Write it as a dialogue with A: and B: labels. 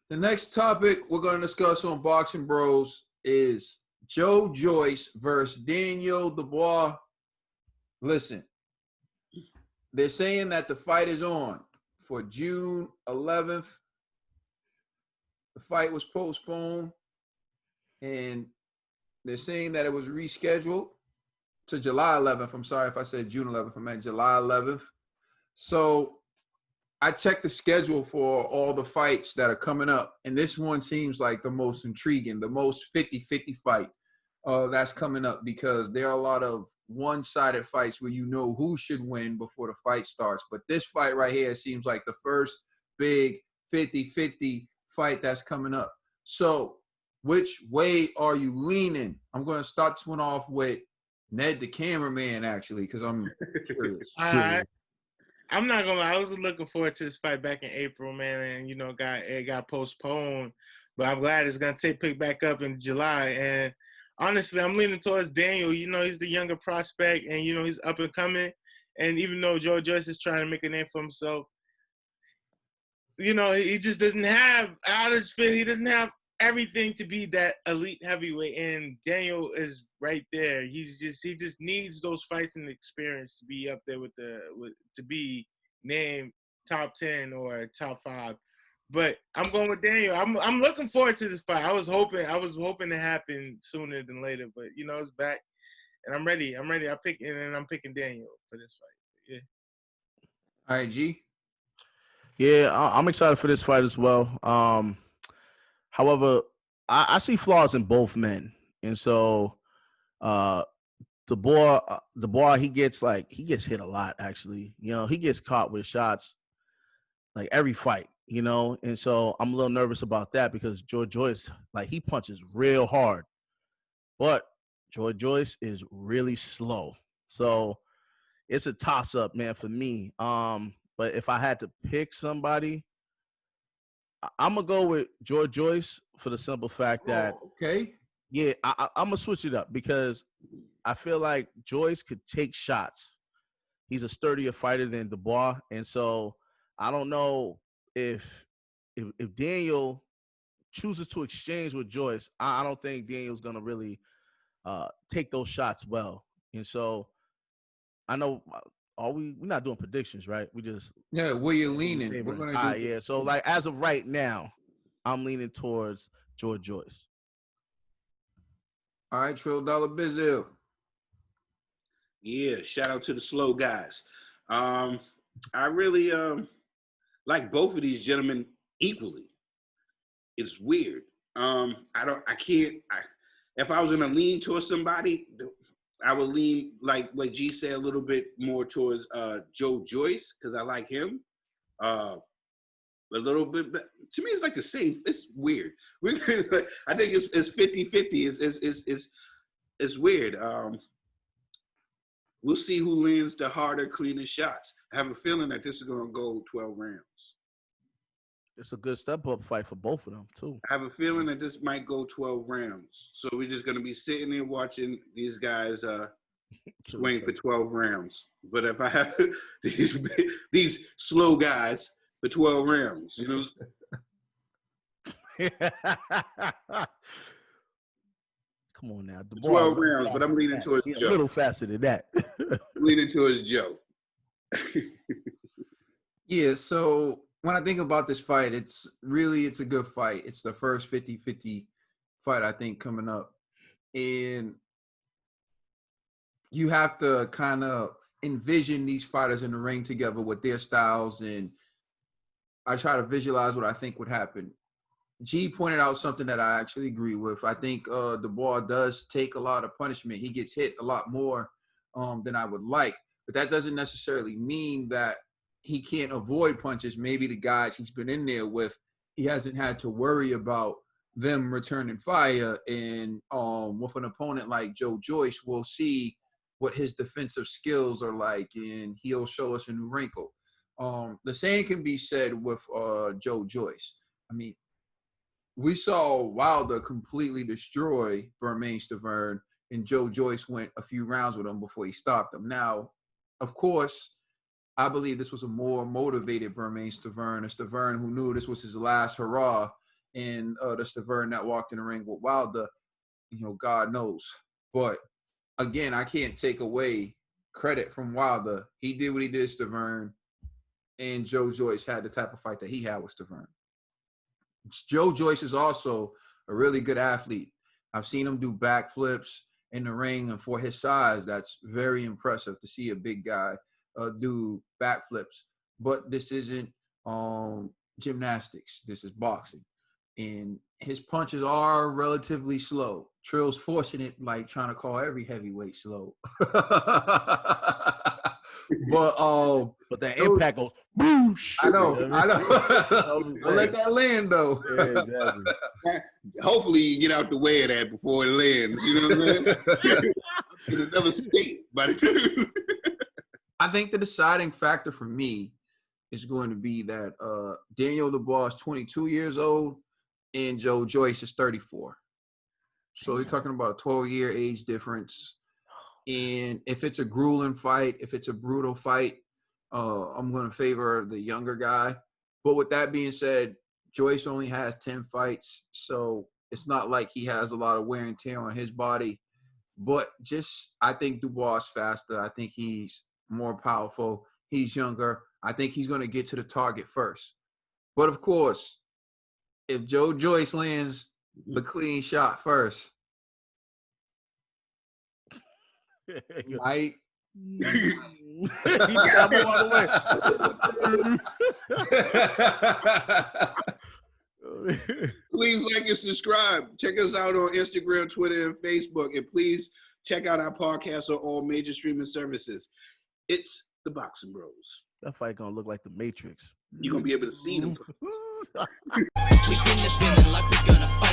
A: The next topic we're going to discuss on Boxing Bros is Joe Joyce versus Daniel Dubois. Listen, they're saying that the fight is on for June 11th. The fight was postponed, and they're saying that it was rescheduled to July 11th. I'm sorry if I said June 11th. I meant July 11th. So I checked the schedule for all the fights that are coming up, and this one seems like the most intriguing, the most 50-50 fight that's coming up, because there are a lot of one-sided fights where you know who should win before the fight starts. But this fight right here seems like the first big 50-50 fight that's coming up. So which way are you leaning? I'm going to start this one off with Ned, the cameraman, actually, because I'm curious.
B: All right. I'm not gonna lie, I was looking forward to this fight back in April, man, and it got postponed. But I'm glad it's gonna pick back up in July. And honestly, I'm leaning towards Daniel. He's the younger prospect, and he's up and coming. And even though Joe Joyce is trying to make a name for himself, he just doesn't have he doesn't have everything to be that elite heavyweight. And Daniel is right there. He just needs those fights and experience to be up there to be named top 10 or top 5. But I'm going with Daniel. I'm looking forward to this fight. I was hoping to happen sooner than later, but it's back, and I'm ready. I'm picking Daniel for this fight. Yeah.
A: All right, G.
C: Yeah, I'm excited for this fight as well. However, I see flaws in both men, and so Dubois, he gets hit a lot. Actually, he gets caught with shots like every fight, and so I'm a little nervous about that because George Joyce, he punches real hard, but George Joyce is really slow, so it's a toss up, man, for me. But if I had to pick somebody, I'm gonna go with George Joyce for the simple fact that
A: okay,
C: yeah, I'm gonna switch it up because I feel like Joyce could take shots. He's a sturdier fighter than Dubois, and so I don't know if Daniel chooses to exchange with Joyce. I don't think Daniel's gonna really take those shots well, and so I know. We're not doing predictions, right? We just
A: where you leaning? We're gonna do
C: yeah. So as of right now, I'm leaning towards George Joyce.
A: All right, Trill Dollar Bizzle.
D: Yeah, shout out to the slow guys. I really like both of these gentlemen equally. It's weird. If I was gonna lean towards somebody, I would lean, like what G said, a little bit more towards Joe Joyce, because I like him a little bit. But to me, it's like the same. It's weird. I think it's 50-50. It's weird. We'll see who lands the harder, cleaner shots. I have a feeling that this is going to go 12 rounds.
C: It's a good step-up fight for both of them, too.
D: I have a feeling that this might go 12 rounds. So we're just going to be sitting there watching these guys swing for 12 rounds. But if I have these slow guys for 12 rounds,
C: Come on now.
D: 12 rounds, but I'm leaning towards Joe.
C: A little faster than that.
D: Leaning towards Joe.
A: Yeah, so when I think about this fight, it's a good fight. It's the first 50-50 fight, I think, coming up. And you have to kind of envision these fighters in the ring together with their styles. And I try to visualize what I think would happen. G pointed out something that I actually agree with. I think Dubois does take a lot of punishment. He gets hit a lot more than I would like. But that doesn't necessarily mean that he can't avoid punches. Maybe the guys he's been in there with, he hasn't had to worry about them returning fire. And with an opponent like Joe Joyce, we'll see what his defensive skills are like, and he'll show us a new wrinkle. The same can be said with Joe Joyce. I mean, we saw Wilder completely destroy Bermane Stiverne, and Joe Joyce went a few rounds with him before he stopped him. Now, of course, I believe this was a more motivated Bermane Stiverne, a Stiverne who knew this was his last hurrah, and the Stavern that walked in the ring with Wilder, God knows. But again, I can't take away credit from Wilder. He did what he did, Stavern, and Joe Joyce had the type of fight that he had with Stavern. Joe Joyce is also a really good athlete. I've seen him do backflips in the ring, and for his size, that's very impressive to see a big guy do backflips. But this isn't gymnastics. This is boxing. And his punches are relatively slow. Trill's forcing it, like trying to call every heavyweight slow.
C: But that impact goes boosh.
A: I know. I'll let that land though.
C: Yeah, exactly.
D: Hopefully you get out the way of that before it lands. You know what I'm saying? In another state. But
A: I think the deciding factor for me is going to be that Daniel Dubois is 22 years old and Joe Joyce is 34. So you're talking about a 12-year age difference. And if it's a grueling fight, if it's a brutal fight, I'm going to favor the younger guy. But with that being said, Joyce only has 10 fights, so it's not like he has a lot of wear and tear on his body. But I think Dubois is faster. I think he's more powerful. He's younger. I think he's going to get to the target first. But, of course, if Joe Joyce lands the clean shot first, might
C: He's got me all the way.
D: please like and subscribe. Check us out on Instagram, Twitter, and Facebook. And please check out our podcast on all major streaming services. It's the Boxing Bros.
C: That fight gonna look like the Matrix.
D: You're going to be able to see them.
E: We bring the feeling like we're gonna fight.